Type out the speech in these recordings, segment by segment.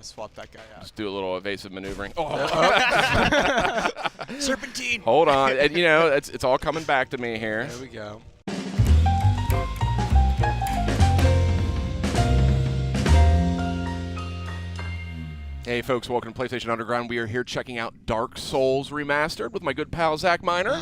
Swap that guy out. Just do a little evasive maneuvering. Oh. Serpentine. Hold on. And, you know, it's all coming back to me here. There we go. Hey folks, welcome to PlayStation Underground. We are here checking out Dark Souls Remastered with my good pal Zach Miner.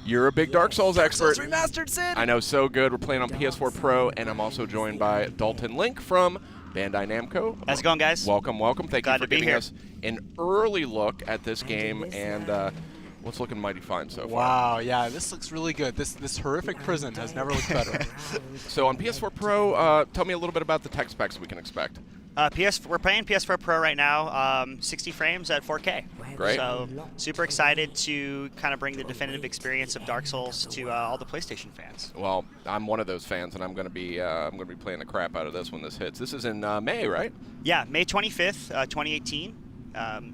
You're a big Dark Souls expert. Dark Souls Remastered, Sid. I know, so good. We're playing on PS4 Pro, and I'm also joined by Dalton Link from Bandai Namco. How's it going, guys? Welcome, welcome. Thank Glad you for to be giving here. us an early look at this game, and what's looking mighty fine so far. Wow, yeah, this looks really good. This horrific prison has never looked better. So on PS4 Pro, tell me a little bit about the tech specs we can expect. We're playing PS4 Pro right now, 60 frames at 4K. Great. So super excited to kind of bring the definitive experience of Dark Souls to all the PlayStation fans. Well, I'm one of those fans, and I'm going to be playing the crap out of this when this hits. This is in May, right? Yeah, May 25th, 2018.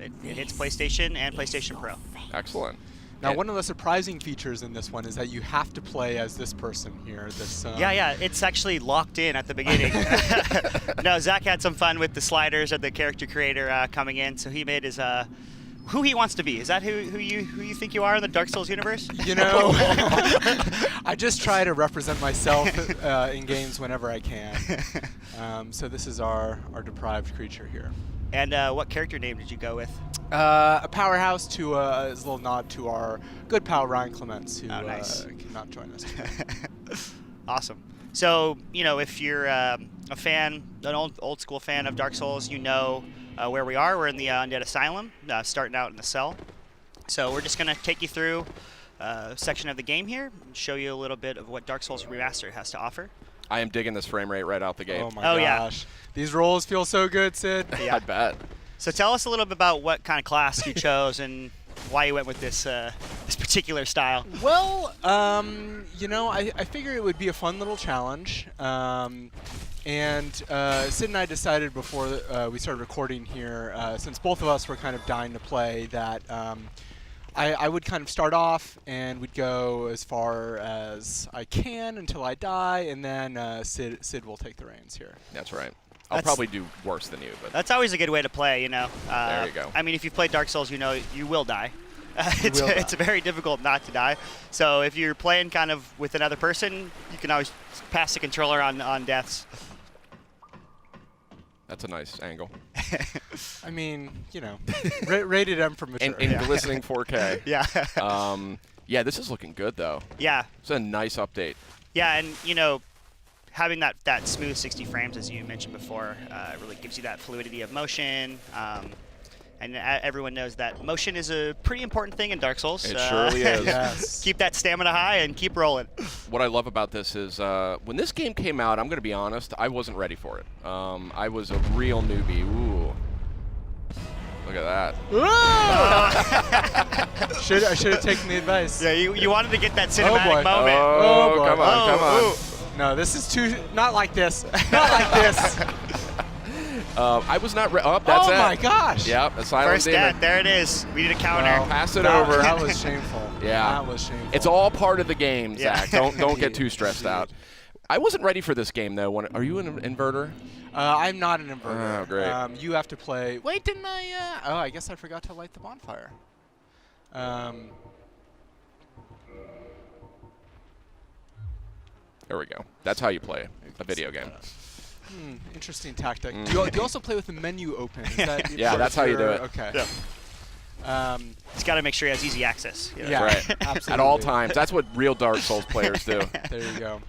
It hits PlayStation and PlayStation Pro. Excellent. Now, one of the surprising features in this one is that you have to play as this person here. This. Yeah, it's actually locked in at the beginning. No, Zach had some fun with the sliders of the character creator coming in, so he made his who he wants to be. Is that who you think you are in the Dark Souls universe? You know, I just try to represent myself in games whenever I can. So this is our deprived creature here. And what character name did you go with? A powerhouse to as a little nod to our good pal Ryan Clements, who nice. cannot join us. Awesome. So, you know, if you're a fan, an old school fan of Dark Souls, you know where we are. We're in the Undead Asylum, starting out in the cell. So we're just going to take you through a section of the game here and show you a little bit of what Dark Souls Remastered has to offer. I am digging this frame rate right out the gate. Oh my gosh. Yeah. These rolls feel so good, Sid. Yeah. I bet. So tell us a little bit about what kind of class you chose and why you went with this this particular style. Well, you know, I figure it would be a fun little challenge. And Sid and I decided before we started recording here, since both of us were kind of dying to play, that I would kind of start off and we'd go as far as I can until I die, and then Sid will take the reins here. That's right. I'll probably do worse than you, but That's always a good way to play, you know. there you go. I mean, if you've played Dark Souls, you know you will die. It's very difficult not to die. So if you're playing kind of with another person, you can always pass the controller on deaths. That's a nice angle. I mean, you know, rated M for mature. In glistening 4K. Yeah. Yeah, this is looking good though. Yeah. It's a nice update. Yeah, and you know, having that smooth 60 frames, as you mentioned before, really gives you that fluidity of motion. And everyone knows that motion is a pretty important thing in Dark Souls. It surely is. Yes. Keep that stamina high and keep rolling. What I love about this is when this game came out, I'm going to be honest, I wasn't ready for it. I was a real newbie. Ooh. Look at that. I should have taken the advice. Yeah, you wanted to get that cinematic boy. moment. Oh, boy. come on, come on. Ooh. No, this is too. Not like this. Not like this. I was not ready. Oh, that's it. Oh my gosh. Yep, Asylum First Demon. death, there it is. We need a counter. Well, Pass it over. That was shameful. Yeah. That was shameful. It's all part of the game, Yeah. Zach. Don't get too stressed out. I wasn't ready for this game though. Are you an inverter? I'm not an inverter. Oh, great. You have to play. Wait, didn't I? Oh, I guess I forgot to light the bonfire. There we go. That's how you play a video game. Interesting tactic. Do you also play with the menu open? Is that Yeah, that's how you do it. Okay. Yeah. He's got to make sure he has easy access. You know? Yeah, Right. absolutely. At all times. That's what real Dark Souls players do. There you go.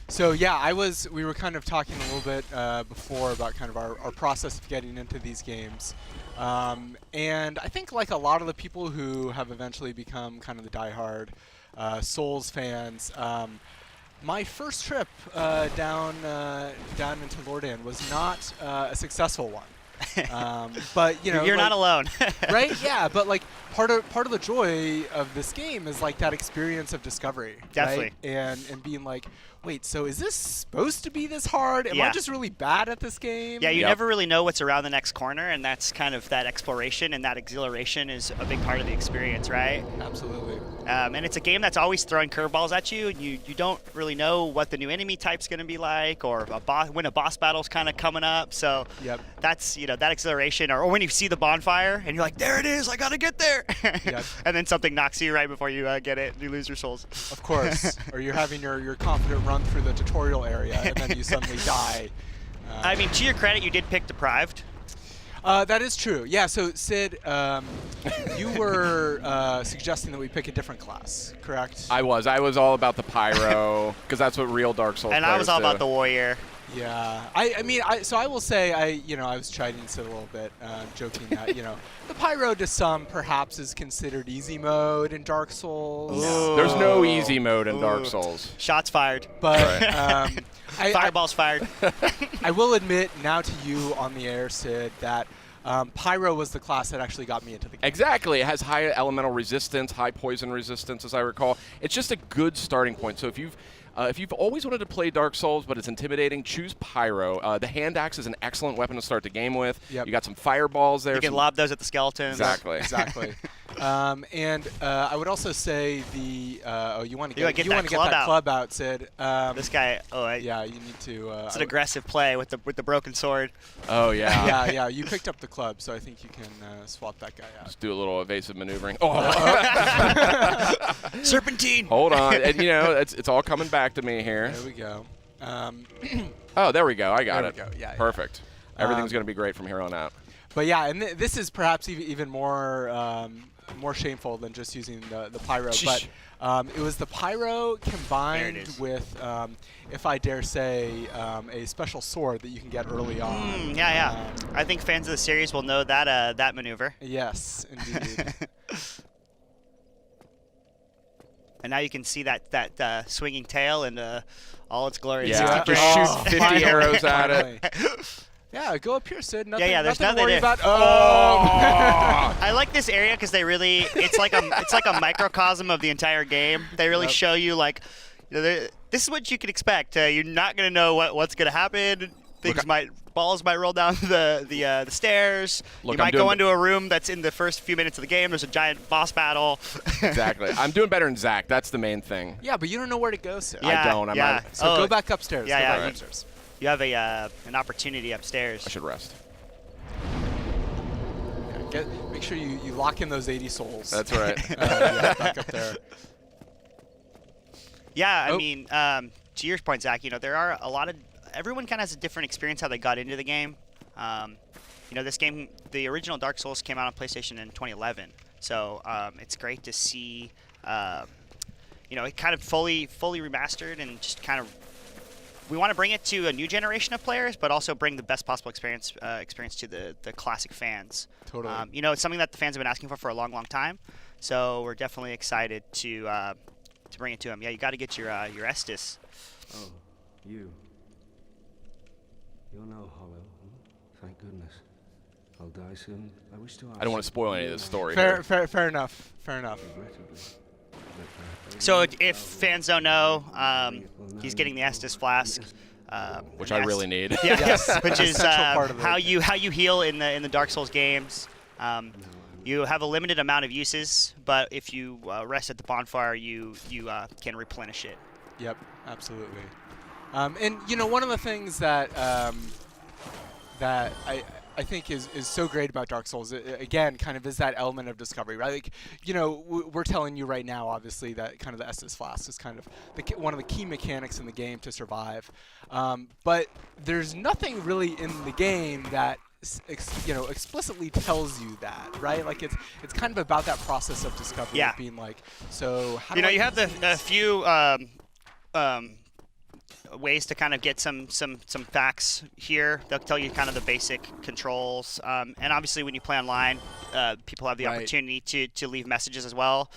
So yeah, we were kind of talking a little bit before about kind of our process of getting into these games. And I think like a lot of the people who have eventually become kind of the diehard Souls fans, my first trip down into Lordan was not a successful one. But you know, You're not alone. right? Yeah, but like part of the joy of this game is like that experience of discovery. Definitely. Right? And being like, wait, so is this supposed to be this hard? Am I Yeah. just really bad at this game? Yeah, you Yep. never really know what's around the next corner, and that's kind of that exploration and that exhilaration is a big part of the experience, right? Absolutely. And it's a game that's always throwing curveballs at you, and you don't really know what the new enemy type's going to be like, or when a boss battle's kind of coming up. So that's that exhilaration, or when you see the bonfire and you're like, there it is, I gotta get there, and then something knocks you right before you get it, and you lose your souls. Of course, or you're having your confident run through the tutorial area, and then you suddenly die. I mean, to your credit, you did pick Deprived. That is true. Yeah, so Sid, you were suggesting that we pick a different class, correct? I was all about the pyro, because that's what real Dark Souls And I was all about the warrior. Yeah, I mean, so I will say, I was chiding Sid a little bit, joking that, the pyro to some perhaps is considered easy mode in Dark Souls. Ooh. There's no easy mode in Dark Souls. Shots fired. But fireballs fired. I will admit now to you on the air, Sid, that pyro was the class that actually got me into the game. Exactly. It has high elemental resistance, high poison resistance, as I recall. It's just a good starting point. So if you've always wanted to play Dark Souls, but it's intimidating, choose Pyro. The hand axe is an excellent weapon to start the game with. Yep. You got some fireballs there. You can lob those at the skeletons. Exactly. Exactly. And I would also say the you want to get that club out, Sid. This guy. Yeah, you need to. It's an aggressive play with the broken sword. Oh yeah. Yeah. You picked up the club, so I think you can swap that guy out. Just do a little evasive maneuvering. Oh. Serpentine. Hold on, and it's all coming back to me here. There we go. Oh, there we go. I got there it. We go. Yeah. Perfect. Everything's going to be great from here on out. But yeah, and this is perhaps even more shameful than just using the pyro. But it was the pyro combined with, if I dare say, a special sword that you can get early on. Yeah. I think fans of the series will know that that maneuver. Yes, indeed. And now you can see that swinging tail and all its glory. Yeah, just shoot 50 arrows at it. Yeah, go up here, Sid. Nothing, there's nothing to worry about. I like this area because it's like a microcosm of the entire game. They really show you this is what you can expect. You're not gonna know what's gonna happen. Balls might roll down the stairs. You might go into a room that's in the first few minutes of the game. There's a giant boss battle. Exactly. I'm doing better than Zach. That's the main thing. Yeah, but you don't know where to go, Sid. I don't. So go back upstairs. Yeah, go yeah. back upstairs. You have an opportunity upstairs. I should rest. Yeah, make sure you lock in those 80 souls. That's right. Yeah, back up there. Yeah, I mean, to your point, Zach, there are a lot of everyone kind of has a different experience how they got into the game. This game, the original Dark Souls came out on PlayStation in 2011, so it's great to see, it kind of fully remastered and just kind of. We want to bring it to a new generation of players, but also bring the best possible experience to the classic fans. Totally. It's something that the fans have been asking for a long time, so we're definitely excited to bring it to them. Yeah, you got to get your Estus. Oh, you. You're no hollow. Thank goodness. I'll die soon. I wish to ask. I don't want to spoil any of this story. Fair enough. So if fans don't know, he's getting the Estus flask, which I really need. Yeah, Yes. which is part of how you heal in the Dark Souls games. You have a limited amount of uses, but if you rest at the bonfire, you can replenish it. Yep, absolutely. And one of the things that that I think is so great about Dark Souls, again, kind of is that element of discovery, right? We're telling you right now, obviously, that kind of the Estus Flask is kind of one of the key mechanics in the game to survive. But there's nothing really in the game that explicitly tells you that, right? It's kind of about that process of discovery, yeah. Of being so how do you have a few ways to kind of get some facts here. They'll tell you kind of the basic controls, and obviously when you play online, people have the opportunity to leave messages as well.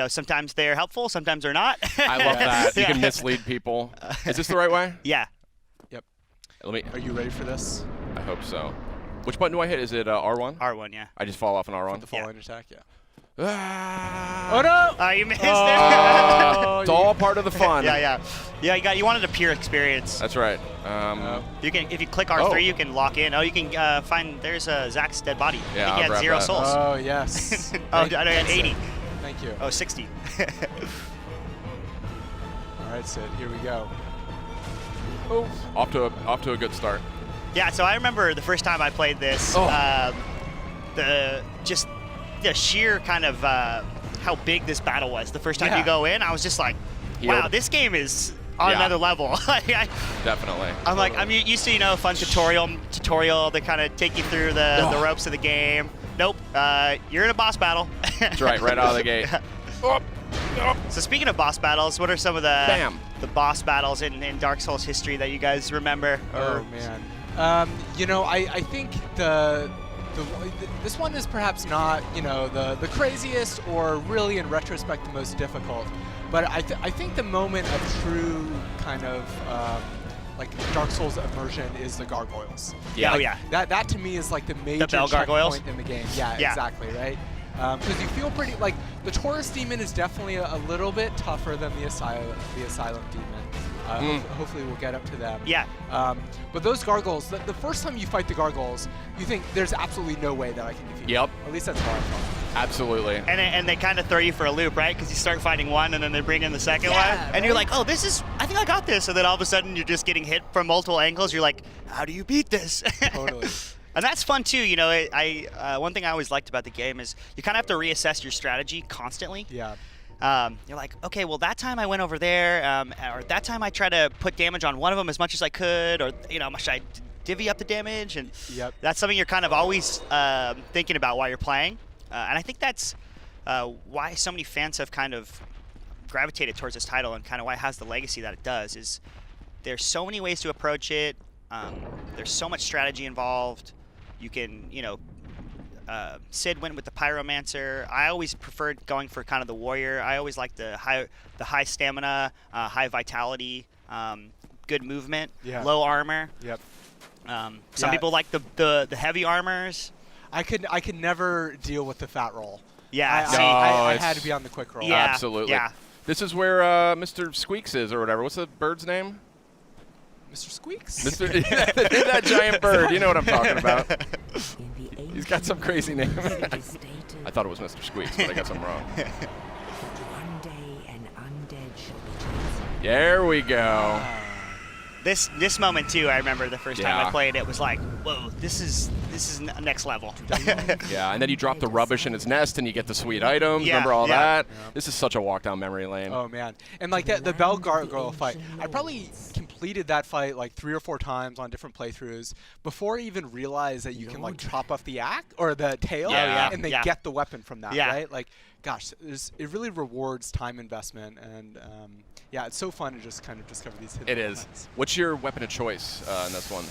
Sometimes they're helpful, sometimes they're not. I love that. You can mislead people. Is this the right way? Yeah. Yep. Are you ready for this? I hope so. Which button do I hit? Is it R1? R1, yeah. I just fall off an R1? The falling attack, yeah. Ah. Oh no! You missed it. It's all part of the fun. Yeah. You wanted a pure experience. That's right. You can, if you click R3, you can lock in. You can find. There's Zach's dead body. Yeah, I think he had 0 souls. Oh yes. I know he had 80. Thank you. Oh, 60. All right, Sid, here we go. Oh, off to a good start. Yeah, so I remember the first time I played this, the sheer kind of how big this battle was. The first time you go in, I was just like, wow, this game is on another level. Definitely. I'm like, I'm used to, a fun tutorial to kind of take you through the ropes of the game. Nope, you're in a boss battle. That's right out of the gate. So speaking of boss battles, what are some of the boss battles in Dark Souls history that you guys remember? Oh man, I think this one is perhaps not the craziest or really in retrospect the most difficult, but I think the moment of true kind of like Dark Souls immersion is the gargoyles. Yeah, That to me is like the major bell gargoyles checkpoint in the game. Yeah, exactly, right. Because you feel pretty like the Taurus demon is definitely a little bit tougher than the asylum demon. Hopefully we'll get up to them. Yeah. But those gargoyles, the first time you fight the gargoyles, you think there's absolutely no way that I can defeat them. Yep. At least that's how I felt. Absolutely. And they kind of throw you for a loop, right? Because you start fighting one, and then they bring in the second one, and you're like, oh, I think I got this. And then all of a sudden, you're just getting hit from multiple angles. You're like, how do you beat this? Totally. And that's fun too. One thing I always liked about the game is you kind of have to reassess your strategy constantly. Yeah. You're like, okay, well that time I went over there, or that time I tried to put damage on one of them as much as I could, or should I divvy up the damage? And that's something you're kind of always thinking about while you're playing. And I think that's why so many fans have kind of gravitated towards this title, and kind of why it has the legacy that it does. Is there's so many ways to approach it. There's so much strategy involved. You can, Sid went with the Pyromancer. I always preferred going for kind of the warrior. I always liked the high stamina, high vitality, good movement, low armor. Yep. Some people like the heavy armors. I could never deal with the fat roll. Yeah. I had to be on the quick roll. Yeah. Absolutely. Yeah. This is where Mr. Squeaks is, or whatever. What's the bird's name? Mr. Squeaks? That giant bird. You know what I'm talking about. He's got some crazy name. I thought it was Mr. Squeaks, but I got something wrong. One day an undead shall be chosen. There we go. This moment too, I remember the first time I played it was like, whoa, this is next level. Yeah, and then you drop the rubbish in his nest and you get the sweet items. Remember all that? Yeah. This is such a walk down memory lane. Oh man, and like the Bell Gargoyle fight, I probably completed that fight like 3 or 4 times on different playthroughs before I even realized that you can like chop off the axe or the tail and then get the weapon from that, right? Like, gosh, it really rewards time investment, and it's so fun to just kind of discover these hidden elements. It is. What's your weapon of choice in this one?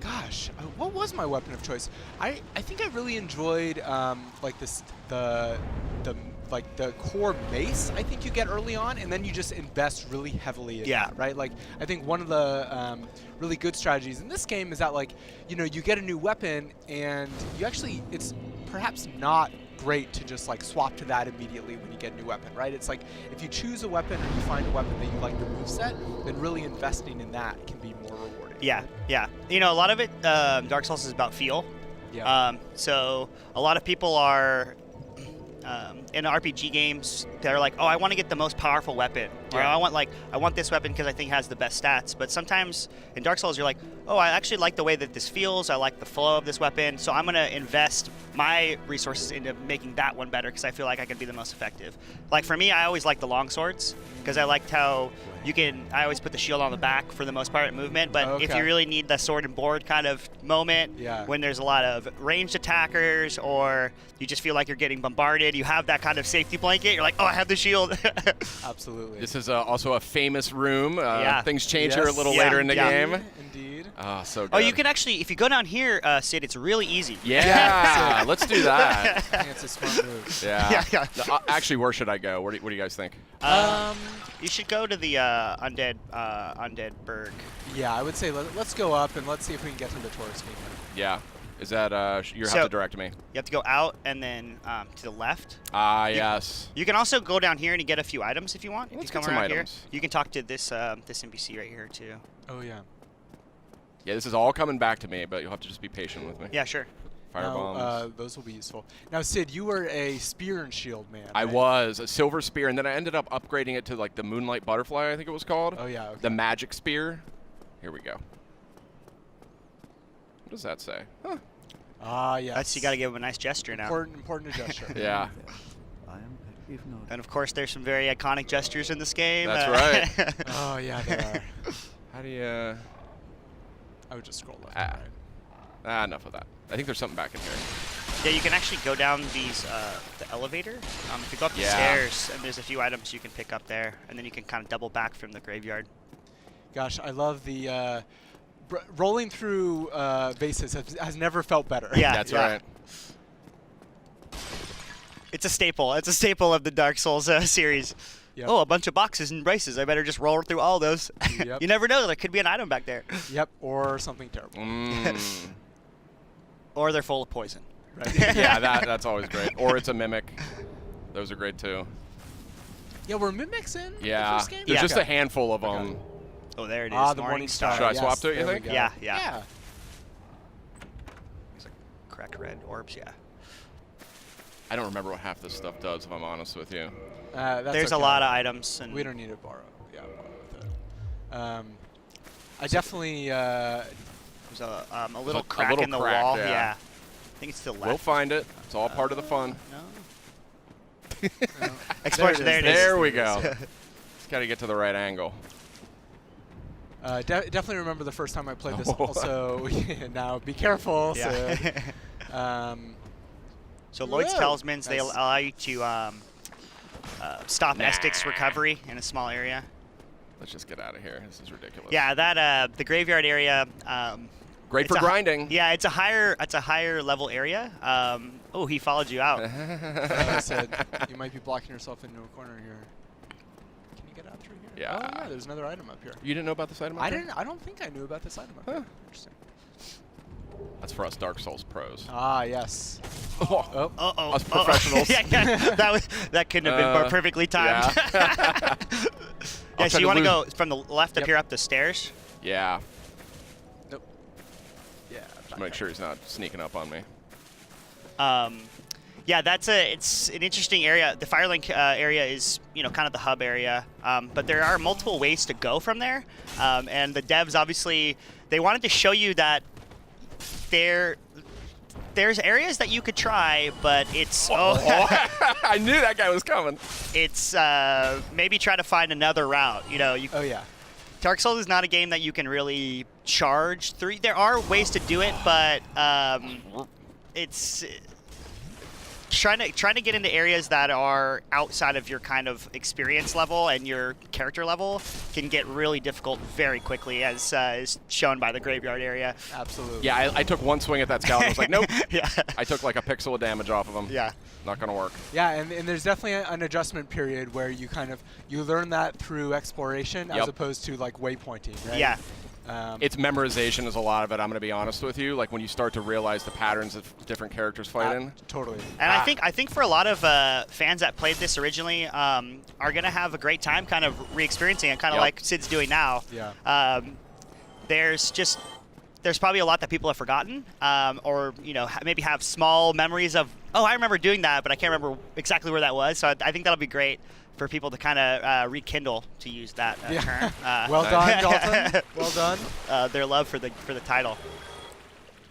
Gosh, what was my weapon of choice? I think I really enjoyed like the core mace I think you get early on, and then you just invest really heavily in that, right? Like I think one of the really good strategies in this game is that like you get a new weapon and you actually it's perhaps not great to just like swap to that immediately when you get a new weapon, right? It's like if you choose a weapon or you find a weapon that you like the moveset, then really investing in that can be more rewarding. Yeah. A lot of it, Dark Souls is about feel. Yeah. So a lot of people are in RPG games, they're like, oh, I want to get the most powerful weapon, or I want this weapon because I think it has the best stats. But sometimes in Dark Souls, you're like, oh, I actually like the way that this feels. I like the flow of this weapon, so I'm gonna invest my resources into making that one better because I feel like I can be the most effective. Like for me, I always like the long swords because I liked how I always put the shield on the back for the most part in movement, but if you really need the sword and board kind of moment, when there's a lot of ranged attackers or you just feel like you're getting bombarded, you have that kind of safety blanket. You're like, oh, I have the shield. Absolutely. This is also a famous room. Things change here a little later in the game. Indeed. Oh, so good. Oh, you can actually, if you go down here, Sid, it's really easy. Yeah, let's do that. I think it's a smart move. Yeah. Actually, where should I go? What do you guys think? You should go to the undead burg. Yeah, I would say let's go up and let's see if we can get to the Taurus demon. Yeah. Is that you have to direct me? You have to go out and then to the left. Yes. You can also go down here and get a few items if you want. Let's if you come get some around items. Here, you can talk to this this NPC right here too. Oh yeah. Yeah, this is all coming back to me, but you'll have to just be patient with me. Yeah, sure. Fire bombs. Those will be useful. Now, Sid, you were a spear and shield man. I right? was a silver spear, and then I ended up upgrading it to like the moonlight butterfly, I think it was called. Oh yeah. Okay. The magic spear. Here we go. What does that say? Huh. Ah, yes. That's, you got to give him a nice gesture now. Important gesture. Yeah. I am, if not. And of course, there's some very iconic gestures in this game. That's right. Oh yeah, there are. How do you? I would just scroll left. And right. Enough of that. I think there's something back in here. Yeah, you can actually go down these the elevator. If you go up the stairs, and there's a few items you can pick up there, and then you can kind of double back from the graveyard. Gosh, I love the rolling through bases has never felt better. Yeah, That's right. It's a staple. It's a staple of the Dark Souls series. Yep. Oh, a bunch of boxes and braces. I better just roll through all those. Yep. You never know. There could be an item back there. Yep, or something terrible. Or they're full of poison. Right. Yeah, that's always great. Or it's a mimic. Those are great too. Yeah, were mimics in the Yeah, first game? there's just Okay. a handful of them. Oh, there it is. Ah, the Morning Star. Should I yes, swap to it, you there we think? go. Yeah. Yeah. It's like cracked red orbs, yeah. I don't remember what half this stuff does, if I'm honest with you. That's There's okay. a lot of items. And We don't need to borrow. Yeah, borrow with it. I definitely. There's a little A crack little in the crack, wall. yeah. I think it's to the left. We'll find it. It's all part of the fun. No. Explosion. There it is. There we go. Just got to get to the right angle. Definitely remember the first time I played this. Oh. Also, now be careful. Yeah. So, So Lloyd's Whoa. Talismans, they Nice. allow you to stop Estic's recovery in a small area. Let's just get out of here. This is ridiculous. Yeah, that the graveyard area. Great it's for grinding. Yeah, it's a higher level area. Oh, he followed you out. I said you might be blocking yourself into a corner here. Can you get out through here? Yeah. Oh yeah, there's another item up here. You didn't know about this item? up I there? didn't. I don't think I knew about this item up here. Interesting. That's for us Dark Souls pros. Ah yes. Oh. Uh-oh. Us professionals. yeah. That couldn't have been more perfectly timed. Yeah. Yeah, so you want to lose. go from the left up Yep. here up the stairs? Yeah. Nope. Yeah. Just make sure he's not sneaking up on me. Yeah, it's an interesting area. The Firelink area is, kind of the hub area, but there are multiple ways to go from there. And the devs, obviously, they wanted to show you that there's areas that you could try, but it's I knew that guy was coming. it's maybe try to find another route. Oh yeah. Dark Souls is not a game that you can really charge through. There are ways to do it, but it's trying to get into areas that are outside of your kind of experience level and your character level can get really difficult very quickly, as is shown by the graveyard area. Absolutely. Yeah, I took one swing at that scout and I was like, nope. Yeah. I took like a pixel of damage off of him. Yeah. Not going to work. Yeah, and there's definitely an adjustment period where you you learn that through exploration as Yep. opposed to like waypointing, right? Yeah. It's memorization is a lot of it, I'm going to be honest with you. Like when you start to realize the patterns of different characters fighting. Totally. And I think for a lot of fans that played this originally are going to have a great time kind of re-experiencing it, kind of Yep. like Sid's doing now. Yeah. There's probably a lot that people have forgotten, or maybe have small memories of, oh, I remember doing that, but I can't remember exactly where that was. So I think that'll be great for people to kind of rekindle, to use that term. Well done, Dalton. Well done. Their love for the title.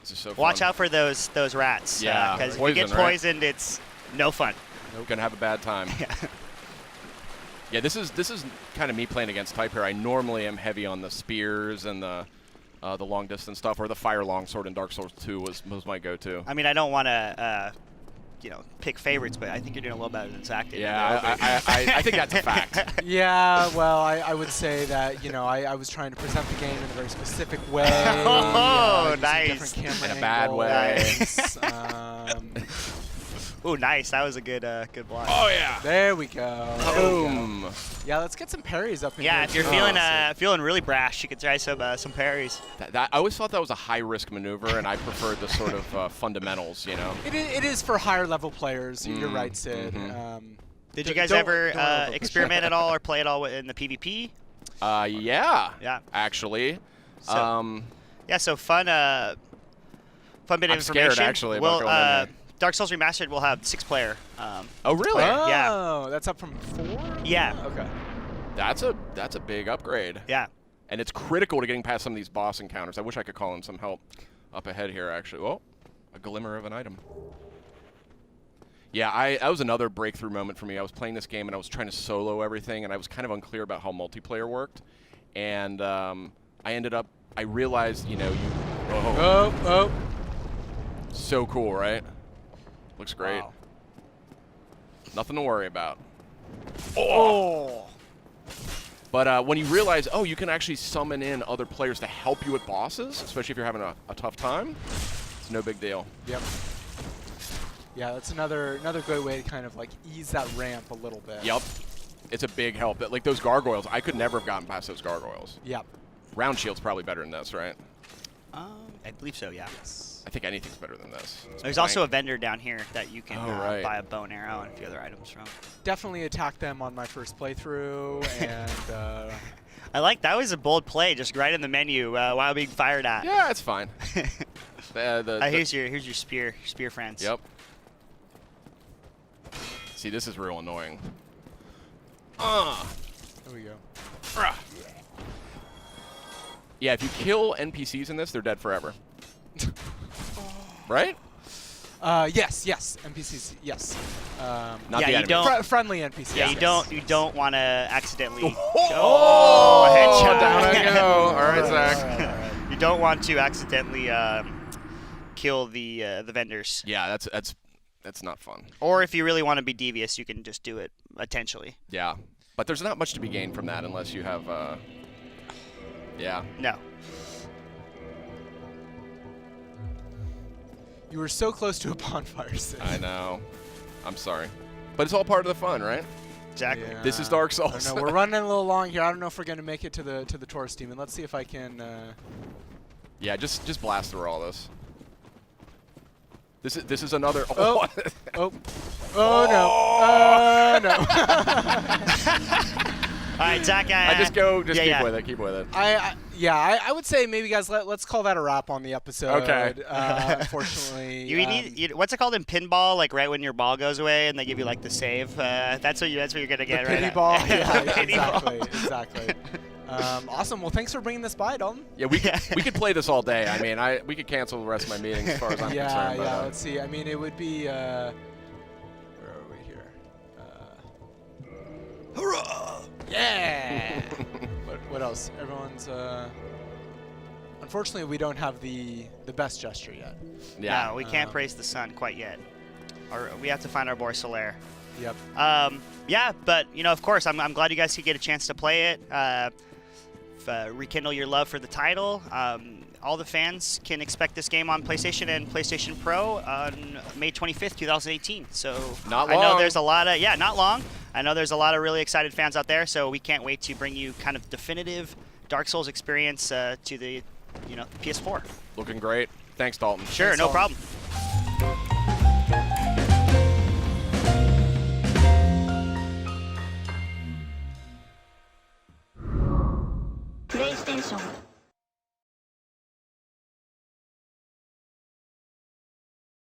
This is so Watch fun. out for those rats. Yeah, because if you get poison, right? poisoned, it's no fun. Gonna have a bad time. Yeah, this is kind of me playing against type here. I normally am heavy on the spears and the long distance stuff, or the fire longsword in Dark Souls 2 was my go-to. I mean, I don't want to, pick favorites, but I think you're doing a little better than Zach did. Yeah, I think that's a fact. Yeah, well, I would say that, I was trying to present the game in a very specific way. Oh, using nice. different camera In a bad way. angles. Ooh, nice. That was a good block. Oh yeah. There we go. There we go. Boom. Yeah, let's get some parries up in Yeah, here. if you're too. feeling really brash, you could try some parries. I always thought that was a high-risk maneuver, and I preferred the sort of fundamentals, It is for higher level players. You're right, Sid. Mm-hmm. Did you guys Don't ever overpush. experiment at all or play at all in the PvP? Yeah. Yeah. Actually. So- Yeah, so fun fun bit of I'm scared, information. actually, about going in there. Dark Souls Remastered will have 6-player. Oh, really? Oh, Yeah. that's up from 4? Yeah. Okay. That's a big upgrade. Yeah. And it's critical to getting past some of these boss encounters. I wish I could call in some help up ahead here, actually. Oh, a glimmer of an item. Yeah, that was another breakthrough moment for me. I was playing this game, and I was trying to solo everything, and I was kind of unclear about how multiplayer worked. And I realized, you know, Oh. so cool, right? Looks great. Wow. Nothing to worry about. Oh. But when you realize, oh, you can actually summon in other players to help you with bosses, especially if you're having a tough time, it's no big deal. Yep. Yeah, that's another good way to kind of like ease that ramp a little bit. Yep. It's a big help. Like those gargoyles, I could never have gotten past those gargoyles. Yep. Round shield's probably better than this, right? I believe so, yeah. I think anything's better than this. There's also a vendor down here that you can right. buy a bow and arrow and a few other items from. Definitely attacked them on my first playthrough, and I like that was a bold play, just right in the menu while being fired at. Yeah, it's fine. Here's your spear friends. Yep. See, this is real annoying. there we go. Yeah, if you kill NPCs in this, they're dead forever. Right? Yes, NPCs, yes. Not Yeah, the you enemy. don't- Friendly NPCs. Yeah, yes. you don't want to accidentally. Oh, headshot. down I go. All right, All Zach. right. You don't want to accidentally kill the vendors. Yeah, that's not fun. Or if you really want to be devious, you can just do it intentionally. Yeah, but there's not much to be gained from that unless you have. Yeah. No. You were so close to a bonfire, Sid. I know. I'm sorry, but it's all part of the fun, right? Exactly. Yeah. This is Dark I Souls. don't know. We're running a little long here. I don't know if we're gonna make it to the tourist demon. Let's see if I can. Yeah, just blast through all this. This is another. Oh. No. All right, Zach. Keep with it. Keep with it. I would say maybe guys let's call that a wrap on the episode. Okay. Unfortunately. You need what's it called in pinball? Like right when your ball goes away and they give you like the save. That's what you're gonna get, the right? pity ball. Yeah, Pity ball. exactly. Awesome. Well, thanks for bringing this by, Dalton. Yeah, we could play this all day. I mean, we could cancel the rest of my meetings as far as I'm concerned. Yeah. But, Let's see. I mean, it would be. Where are we here? Hurrah! Yeah. What else? Everyone's. Unfortunately, we don't have the best gesture yet. yeah. No, we can't praise the sun quite yet. Or we have to find our boy Solaire. Yep. Yeah, but of course, I'm glad you guys could get a chance to play it. Rekindle your love for the title. All the fans can expect this game on PlayStation and PlayStation Pro on May 25th, 2018. So Not I know long. there's a lot of not long. I know there's a lot of really excited fans out there. So we can't wait to bring you kind of definitive Dark Souls experience to the PS4. Looking great. Thanks, Dalton. Sure, Thanks, no Dalton. problem. PlayStation